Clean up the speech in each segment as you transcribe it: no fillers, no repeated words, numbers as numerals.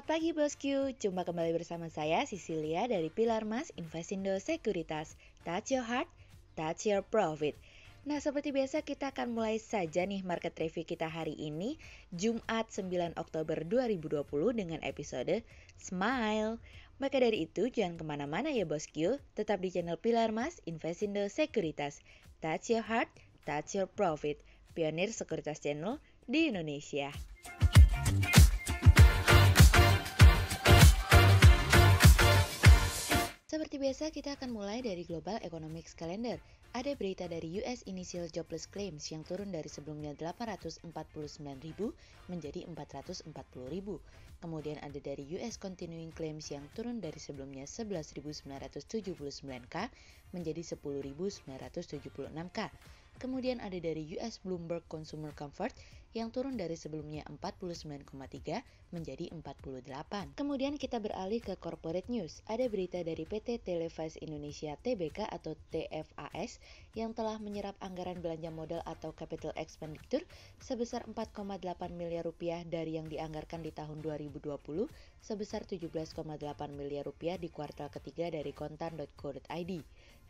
Selamat pagi bosku, jumpa kembali bersama saya Cecilia dari Pilar Mas Investindo Sekuritas. Touch your heart, touch your profit. Nah seperti biasa kita akan mulai saja nih market review kita hari ini Jumat 9 Oktober 2020 dengan episode Smile. Maka dari itu jangan kemana-mana ya bosku, tetap di channel Pilar Mas Investindo Sekuritas. Touch your heart, touch your profit. Pionir Sekuritas Channel di Indonesia. Seperti biasa, kita akan mulai dari Global Economics Calendar. Ada berita dari US Initial Jobless Claims yang turun dari sebelumnya 849.000 menjadi 440.000. Kemudian ada dari US Continuing Claims yang turun dari sebelumnya 11.979K menjadi 10.976K. Kemudian ada dari US Bloomberg Consumer Comfort yang turun dari sebelumnya 49,3 menjadi 48. Kemudian kita beralih ke corporate news. Ada berita dari PT Televise Indonesia Tbk atau TFAS yang telah menyerap anggaran belanja modal atau capital expenditure sebesar 4,8 miliar rupiah dari yang dianggarkan di tahun 2020 sebesar 17,8 miliar rupiah di kuartal ketiga dari kontan.co.id.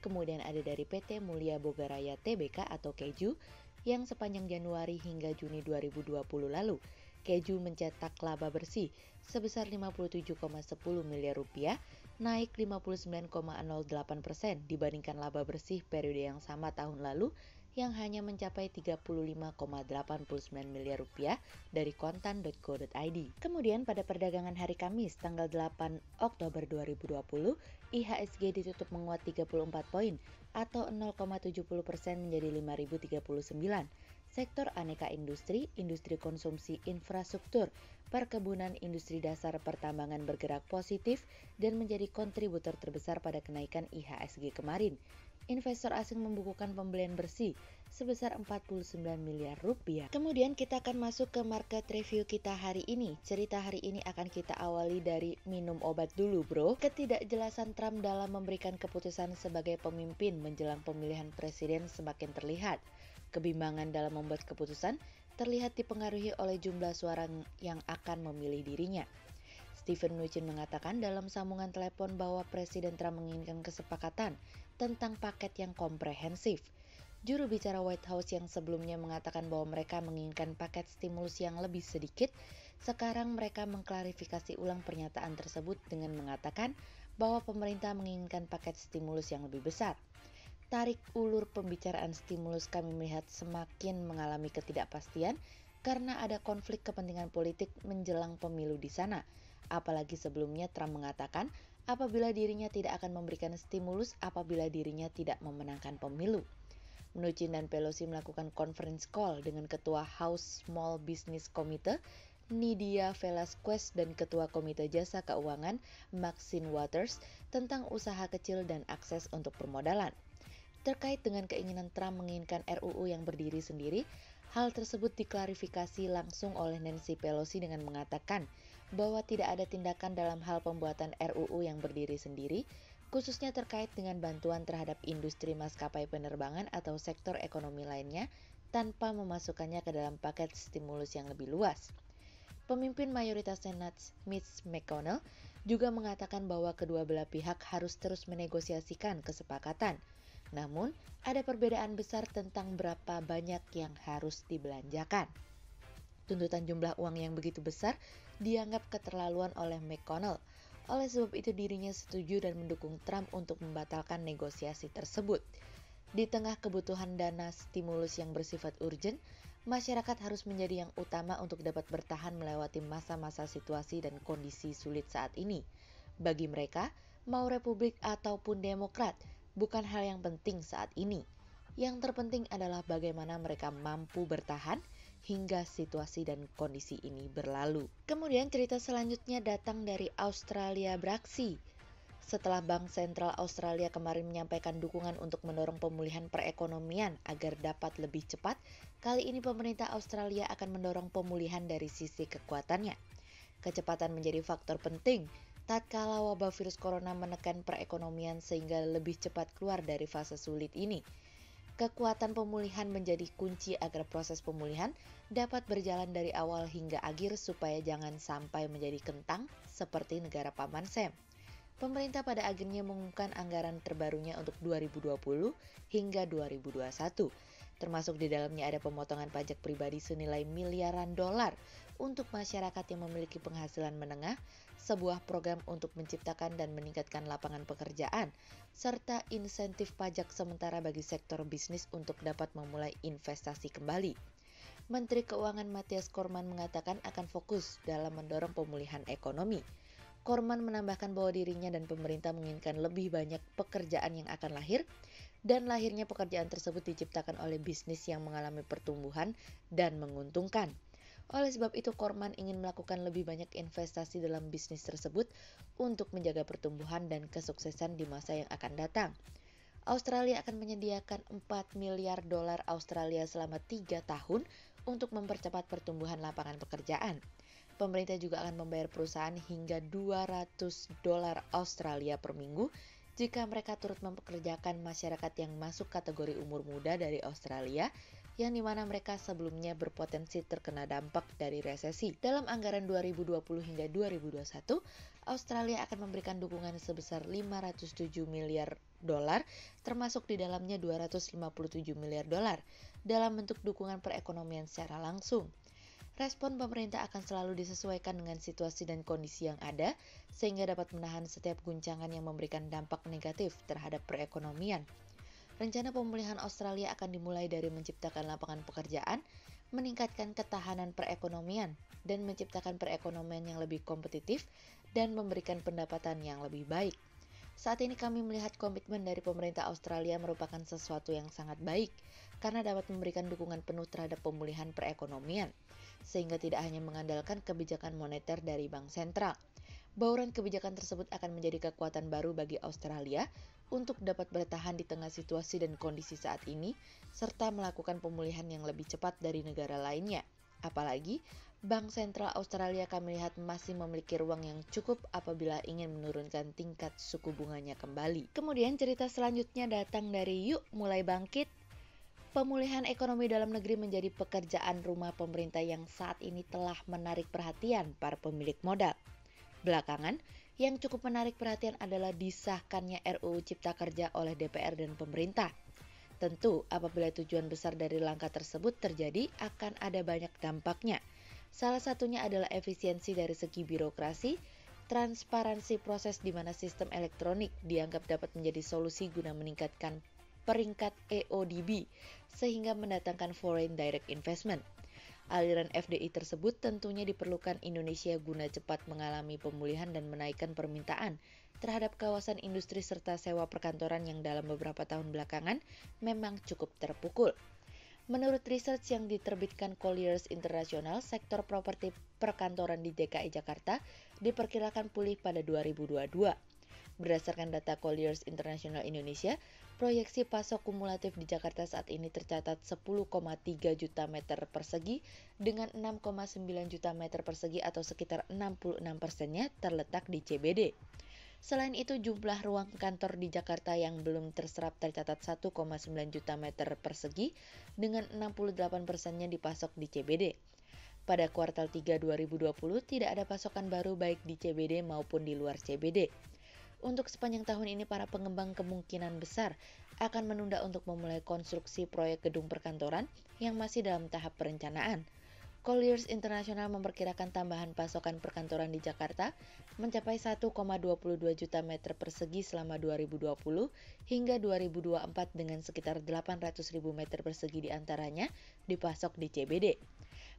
Kemudian ada dari PT Mulia Bogaraya Tbk atau Keju yang sepanjang Januari hingga Juni 2020 lalu, Keju mencetak laba bersih sebesar 57,10 miliar rupiah, naik 59,08% dibandingkan laba bersih periode yang sama tahun lalu yang hanya mencapai 35,89 miliar rupiah dari kontan.co.id. Kemudian pada perdagangan hari Kamis tanggal 8 Oktober 2020, IHSG ditutup menguat 34 poin atau 0,70% menjadi 5.039. Sektor aneka industri, industri konsumsi infrastruktur, perkebunan, industri dasar pertambangan bergerak positif dan menjadi kontributor terbesar pada kenaikan IHSG kemarin. Investor asing membukukan pembelian bersih sebesar 49 miliar rupiah. Kemudian kita akan masuk ke market review kita hari ini. Cerita hari ini akan kita awali dari minum obat dulu bro. Ketidakjelasan Trump dalam memberikan keputusan sebagai pemimpin menjelang pemilihan presiden semakin terlihat. Kebimbangan dalam membuat keputusan terlihat dipengaruhi oleh jumlah suara yang akan memilih dirinya. Stephen Mnuchin mengatakan dalam sambungan telepon bahwa Presiden Trump menginginkan kesepakatan tentang paket yang komprehensif. Juru bicara White House yang sebelumnya mengatakan bahwa mereka menginginkan paket stimulus yang lebih sedikit, sekarang mereka mengklarifikasi ulang pernyataan tersebut dengan mengatakan bahwa pemerintah menginginkan paket stimulus yang lebih besar. Tarik ulur pembicaraan stimulus kami melihat semakin mengalami ketidakpastian karena ada konflik kepentingan politik menjelang pemilu di sana. Apalagi sebelumnya Trump mengatakan apabila dirinya tidak akan memberikan stimulus apabila dirinya tidak memenangkan pemilu. Mnuchin dan Pelosi melakukan conference call dengan Ketua House Small Business Committee, Nydia Velázquez dan Ketua Komite Jasa Keuangan, Maxine Waters, tentang usaha kecil dan akses untuk permodalan. Terkait dengan keinginan Trump menginginkan RUU yang berdiri sendiri, hal tersebut diklarifikasi langsung oleh Nancy Pelosi dengan mengatakan bahwa tidak ada tindakan dalam hal pembuatan RUU yang berdiri sendiri, khususnya terkait dengan bantuan terhadap industri maskapai penerbangan atau sektor ekonomi lainnya tanpa memasukkannya ke dalam paket stimulus yang lebih luas. Pemimpin mayoritas Senat Mitch McConnell juga mengatakan bahwa kedua belah pihak harus terus menegosiasikan kesepakatan. Namun, ada perbedaan besar tentang berapa banyak yang harus dibelanjakan. Tuntutan jumlah uang yang begitu besar dianggap keterlaluan oleh McConnell. Oleh sebab itu dirinya setuju dan mendukung Trump untuk membatalkan negosiasi tersebut. Di tengah kebutuhan dana stimulus yang bersifat urgent, masyarakat harus menjadi yang utama untuk dapat bertahan melewati masa-masa situasi dan kondisi sulit saat ini. Bagi mereka, mau Republik ataupun Demokrat, bukan hal yang penting saat ini. Yang terpenting adalah bagaimana mereka mampu bertahan hingga situasi dan kondisi ini berlalu. Kemudian cerita selanjutnya datang dari Australia beraksi. Setelah Bank Sentral Australia kemarin menyampaikan dukungan untuk mendorong pemulihan perekonomian agar dapat lebih cepat, kali ini pemerintah Australia akan mendorong pemulihan dari sisi kekuatannya. Kecepatan menjadi faktor penting tatkala wabah virus corona menekan perekonomian sehingga lebih cepat keluar dari fase sulit ini. Kekuatan pemulihan menjadi kunci agar proses pemulihan dapat berjalan dari awal hingga akhir supaya jangan sampai menjadi kentang seperti negara Paman Sam. Pemerintah pada akhirnya mengumumkan anggaran terbarunya untuk 2020 hingga 2021. Termasuk di dalamnya ada pemotongan pajak pribadi senilai miliaran dolar untuk masyarakat yang memiliki penghasilan menengah, sebuah program untuk menciptakan dan meningkatkan lapangan pekerjaan, serta insentif pajak sementara bagi sektor bisnis untuk dapat memulai investasi kembali. Menteri Keuangan Mathias Kormann mengatakan akan fokus dalam mendorong pemulihan ekonomi. Kormann menambahkan bahwa dirinya dan pemerintah menginginkan lebih banyak pekerjaan yang akan lahir, dan lahirnya pekerjaan tersebut diciptakan oleh bisnis yang mengalami pertumbuhan dan menguntungkan. Oleh sebab itu, Kormann ingin melakukan lebih banyak investasi dalam bisnis tersebut untuk menjaga pertumbuhan dan kesuksesan di masa yang akan datang. Australia akan menyediakan 4 miliar dolar Australia selama 3 tahun untuk mempercepat pertumbuhan lapangan pekerjaan. Pemerintah juga akan membayar perusahaan hingga 200 dolar Australia per minggu jika mereka turut mempekerjakan masyarakat yang masuk kategori umur muda dari Australia, yang dimana mereka sebelumnya berpotensi terkena dampak dari resesi. Dalam anggaran 2020 hingga 2021, Australia akan memberikan dukungan sebesar 507 miliar dolar, termasuk di dalamnya 257 miliar dolar, dalam bentuk dukungan perekonomian secara langsung. Respon pemerintah akan selalu disesuaikan dengan situasi dan kondisi yang ada, sehingga dapat menahan setiap guncangan yang memberikan dampak negatif terhadap perekonomian. Rencana pemulihan Australia akan dimulai dari menciptakan lapangan pekerjaan, meningkatkan ketahanan perekonomian, dan menciptakan perekonomian yang lebih kompetitif dan memberikan pendapatan yang lebih baik. Saat ini kami melihat komitmen dari pemerintah Australia merupakan sesuatu yang sangat baik, karena dapat memberikan dukungan penuh terhadap pemulihan perekonomian, sehingga tidak hanya mengandalkan kebijakan moneter dari bank sentral. Bauran kebijakan tersebut akan menjadi kekuatan baru bagi Australia untuk dapat bertahan di tengah situasi dan kondisi saat ini, serta melakukan pemulihan yang lebih cepat dari negara lainnya. Apalagi, Bank Sentral Australia kami lihat masih memiliki ruang yang cukup apabila ingin menurunkan tingkat suku bunganya kembali. Kemudian cerita selanjutnya datang dari Yuk Mulai Bangkit. Pemulihan ekonomi dalam negeri menjadi pekerjaan rumah pemerintah yang saat ini telah menarik perhatian para pemilik modal. Belakangan, yang cukup menarik perhatian adalah disahkannya RUU Cipta Kerja oleh DPR dan pemerintah. Tentu, apabila tujuan besar dari langkah tersebut terjadi, akan ada banyak dampaknya. Salah satunya adalah efisiensi dari segi birokrasi, transparansi proses di mana sistem elektronik dianggap dapat menjadi solusi guna meningkatkan peringkat EODB, sehingga mendatangkan foreign direct investment. Aliran FDI tersebut tentunya diperlukan Indonesia guna cepat mengalami pemulihan dan menaikkan permintaan terhadap kawasan industri serta sewa perkantoran yang dalam beberapa tahun belakangan memang cukup terpukul. Menurut research yang diterbitkan Colliers International, sektor properti perkantoran di DKI Jakarta diperkirakan pulih pada 2022. Berdasarkan data Colliers International Indonesia, proyeksi pasok kumulatif di Jakarta saat ini tercatat 10,3 juta meter persegi dengan 6,9 juta meter persegi atau sekitar 66%-nya terletak di CBD. Selain itu, jumlah ruang kantor di Jakarta yang belum terserap tercatat 1,9 juta meter persegi dengan 68%-nya dipasok di CBD. Pada kuartal 3 2020 tidak ada pasokan baru baik di CBD maupun di luar CBD. Untuk sepanjang tahun ini, para pengembang kemungkinan besar akan menunda untuk memulai konstruksi proyek gedung perkantoran yang masih dalam tahap perencanaan. Colliers International memperkirakan tambahan pasokan perkantoran di Jakarta mencapai 1,22 juta meter persegi selama 2020 hingga 2024 dengan sekitar 800.000 meter persegi diantaranya dipasok di CBD.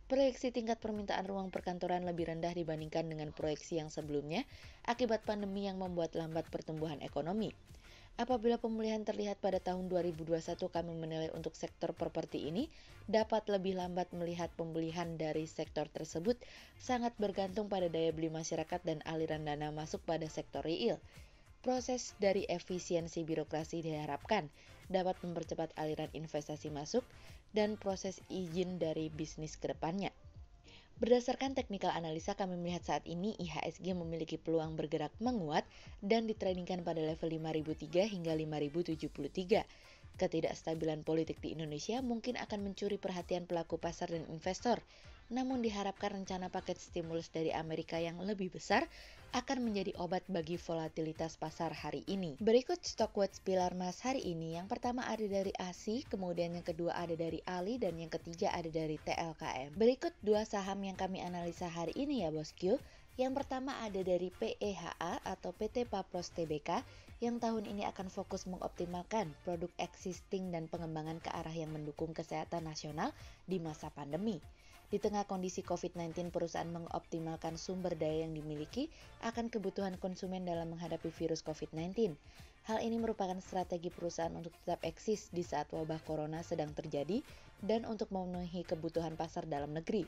Proyeksi tingkat permintaan ruang perkantoran lebih rendah dibandingkan dengan proyeksi yang sebelumnya akibat pandemi yang membuat lambat pertumbuhan ekonomi. Apabila pemulihan terlihat pada tahun 2021, kami menilai untuk sektor properti ini dapat lebih lambat melihat pemulihan dari sektor tersebut sangat bergantung pada daya beli masyarakat dan aliran dana masuk pada sektor real. Proses dari efisiensi birokrasi diharapkan dapat mempercepat aliran investasi masuk dan proses izin dari bisnis ke depannya. Berdasarkan teknikal analisa, kami melihat saat ini IHSG memiliki peluang bergerak menguat dan ditradingkan pada level 5003 hingga 5073. Ketidakstabilan politik di Indonesia mungkin akan mencuri perhatian pelaku pasar dan investor. Namun diharapkan rencana paket stimulus dari Amerika yang lebih besar akan menjadi obat bagi volatilitas pasar hari ini. Berikut Stockwatch Pilar Mas hari ini. Yang pertama ada dari ASI, kemudian yang kedua ada dari Ali, dan yang ketiga ada dari TLKM. Berikut dua saham yang kami analisa hari ini ya bosku. Yang pertama ada dari PEHA atau PT Papros Tbk yang tahun ini akan fokus mengoptimalkan produk existing dan pengembangan ke arah yang mendukung kesehatan nasional di masa pandemi. Di tengah kondisi COVID-19, perusahaan mengoptimalkan sumber daya yang dimiliki akan kebutuhan konsumen dalam menghadapi virus COVID-19. Hal ini merupakan strategi perusahaan untuk tetap eksis di saat wabah corona sedang terjadi dan untuk memenuhi kebutuhan pasar dalam negeri.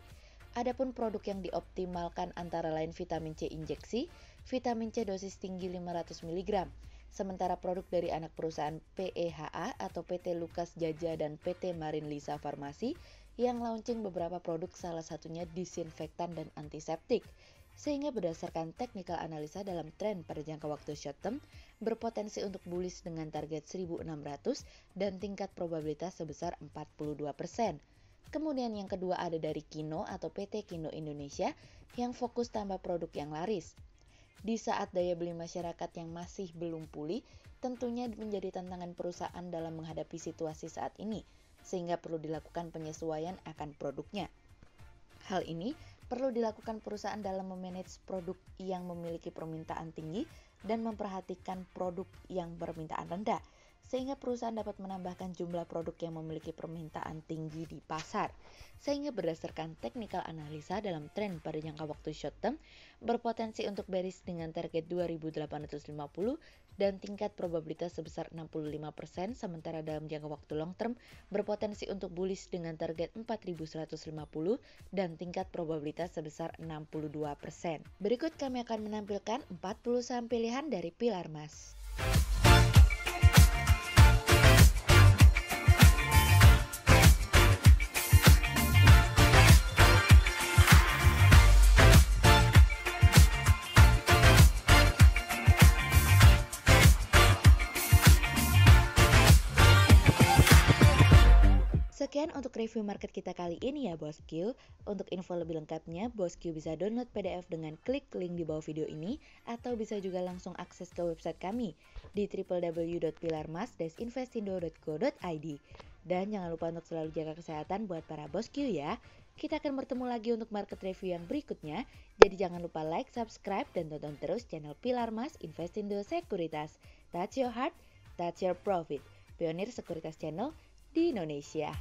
Adapun produk yang dioptimalkan antara lain vitamin C injeksi, vitamin C dosis tinggi 500 mg, sementara produk dari anak perusahaan PEHA atau PT Lukas Jaja dan PT Marin Lisa Farmasi yang launching beberapa produk, salah satunya disinfektan dan antiseptik. Sehingga berdasarkan technical analisa dalam tren pada jangka waktu short term, berpotensi untuk bullish dengan target 1600 dan tingkat probabilitas sebesar 42%. Kemudian yang kedua ada dari Kino atau PT Kino Indonesia yang fokus tambah produk yang laris. Di saat daya beli masyarakat yang masih belum pulih, tentunya menjadi tantangan perusahaan dalam menghadapi situasi saat ini, sehingga perlu dilakukan penyesuaian akan produknya. Hal ini perlu dilakukan perusahaan dalam memanage produk yang memiliki permintaan tinggi dan memperhatikan produk yang permintaan rendah, sehingga perusahaan dapat menambahkan jumlah produk yang memiliki permintaan tinggi di pasar. Sehingga berdasarkan technical analisa dalam tren pada jangka waktu short term, berpotensi untuk bearish dengan target 2850 dan tingkat probabilitas sebesar 65%, sementara dalam jangka waktu long term berpotensi untuk bullish dengan target 4150 dan tingkat probabilitas sebesar 62%. Berikut kami akan menampilkan 40 saham pilihan dari Pilar Mas. Sekian untuk review market kita kali ini ya bosku. Untuk info lebih lengkapnya, bosku bisa download PDF dengan klik link di bawah video ini, atau bisa juga langsung akses ke website kami di www.pilarmas-investindo.co.id. Dan jangan lupa untuk selalu jaga kesehatan buat para bosku ya. Kita akan bertemu lagi untuk market review yang berikutnya. Jadi jangan lupa like, subscribe, dan tonton terus channel Pilar Mas Investindo Sekuritas. Touch your heart, touch your profit. Pionir Sekuritas Channel di Indonesia.